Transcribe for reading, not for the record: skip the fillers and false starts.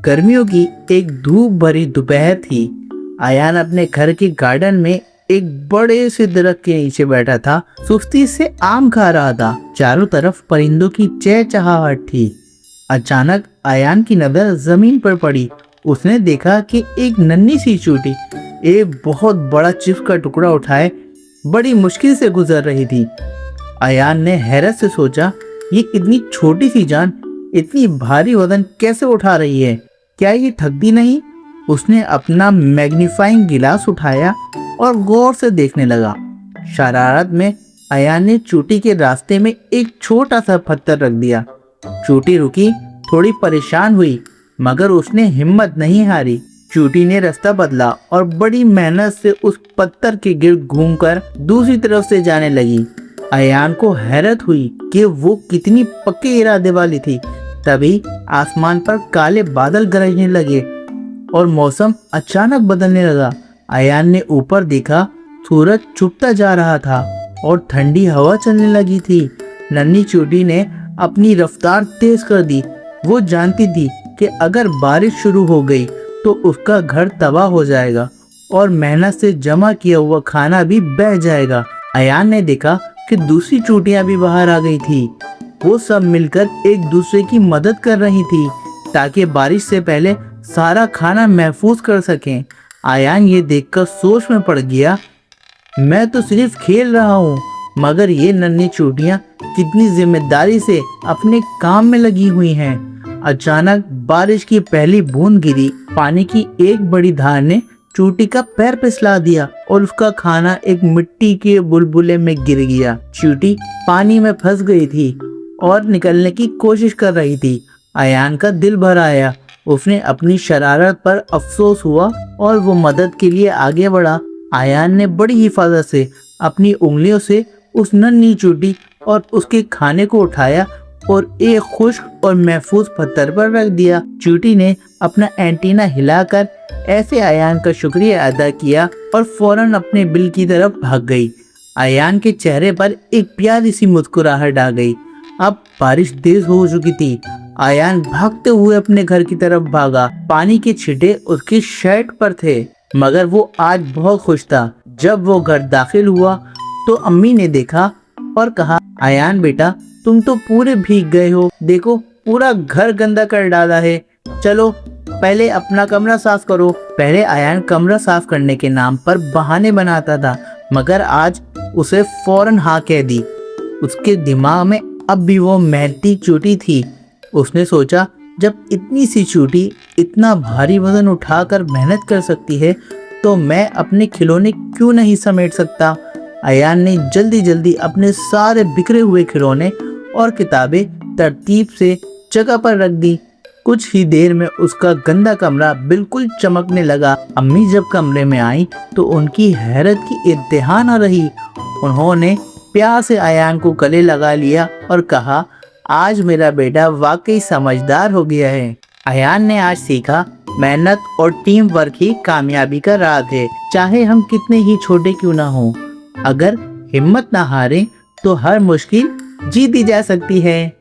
गर्मियों की एक धूप भरी दोपहर थी। आयान अपने घर के गार्डन में एक बड़े से दरख्त के नीचे बैठा था, सुस्ती से आम खा रहा था। चारों तरफ परिंदों की चहचहाहट थी। अचानक आयान की नजर जमीन पर पड़ी। उसने देखा कि एक नन्ही सी चूंटी एक बहुत बड़ा चिप्स का टुकड़ा उठाए बड़ी मुश्किल से गुजर रही थी। आयान ने हैरत से सोचा, ये इतनी छोटी सी जान इतनी भारी वजन कैसे उठा रही है? क्या ये थकती नहीं? उसने अपना मैग्नीफाइंग गिलास उठाया और गौर से देखने लगा। शरारत में आयान ने चूंटी के रास्ते में एक छोटा सा पत्थर रख दिया। चूंटी रुकी, थोड़ी परेशान हुई, मगर उसने हिम्मत नहीं हारी। चूंटी ने रास्ता बदला और बड़ी मेहनत से उस पत्थर के गिर्द घूमकर दूसरी तरफ से जाने लगी। आयान को हैरत हुई कि वो कितनी पक्के इरादे वाली थी। तभी आसमान पर काले बादल गरजने लगे और मौसम अचानक बदलने लगा। आयान ने ऊपर देखा, सूरज छुपता जा रहा था और ठंडी हवा चलने लगी थी। नन्ही चूंटी ने अपनी रफ्तार तेज कर दी। वो जानती थी कि अगर बारिश शुरू हो गई तो उसका घर तबाह हो जाएगा और मेहनत से जमा किया हुआ खाना भी बह जाएगा। आयान ने देखा कि दूसरी चूंटियां भी बाहर आ गई थी। वो सब मिलकर एक दूसरे की मदद कर रही थी ताकि बारिश से पहले सारा खाना महफूज कर सकें। आयान ये देखकर सोच में पड़ गया, मैं तो सिर्फ खेल रहा हूँ, मगर ये नन्ही चूंटियां कितनी जिम्मेदारी से अपने काम में लगी हुई हैं। अचानक बारिश की पहली बूंद गिरी। पानी की एक बड़ी धार ने चूंटी का पैर फिसला दिया और उसका खाना एक मिट्टी के बुलबुले में गिर गया। चूंटी पानी में फंस गई थी और निकलने की कोशिश कर रही थी। आयान का दिल भर आया। उसने अपनी शरारत पर अफसोस हुआ और वो मदद के लिए आगे बढ़ा। आयान ने बड़ी हिफाजत से अपनी उंगलियों से उस नन्ही चूंटी और उसके खाने को उठाया और एक खुश्क और महफूज पत्थर पर रख दिया। चूंटी ने अपना एंटीना हिलाकर ऐसे आयान का शुक्रिया अदा किया और फौरन अपने बिल की तरफ भाग गई। आयान के चेहरे पर एक प्यारी सी मुस्कुराहट आ गई। अब बारिश तेज हो चुकी थी। आयान भागते हुए अपने घर की तरफ भागा। पानी के छींटे उसकी शर्ट पर थे, मगर वो आज बहुत खुश था। जब वो घर दाखिल हुआ तो अम्मी ने देखा और कहा, आयान बेटा, तुम तो पूरे भीग गए हो। देखो, पूरा घर गंदा कर डाला है। चलो पहले अपना कमरा साफ करो। पहले आयान कमरा साफ करने के नाम पर बहाने बनाता था, मगर आज उसे फौरन हाँ कह दी। उसके दिमाग में अब भी वो मेहनती चूंटी थी। उसने सोचा, जब इतनी सी चूंटी इतना भारी वजन उठाकर मेहनत कर सकती है तो मैं अपने खिलौने क्यों नहीं समेट सकता। आयान ने जल्दी जल्दी अपने सारे बिखरे हुए खिलौने और किताबें तरतीब से जगह पर रख दी। कुछ ही देर में उसका गंदा कमरा बिल्कुल चमकने लगा। अम्मी जब कमरे में आई तो उनकी हैरत की इंतहा न रही। उन्होंने प्यार से आयान को गले लगा लिया और कहा, आज मेरा बेटा वाकई समझदार हो गया है। आयान ने आज सीखा, मेहनत और टीम वर्क ही कामयाबी का राज है। चाहे हम कितने ही छोटे क्यों ना हों, अगर हिम्मत ना हारें तो हर मुश्किल जीती जा सकती है।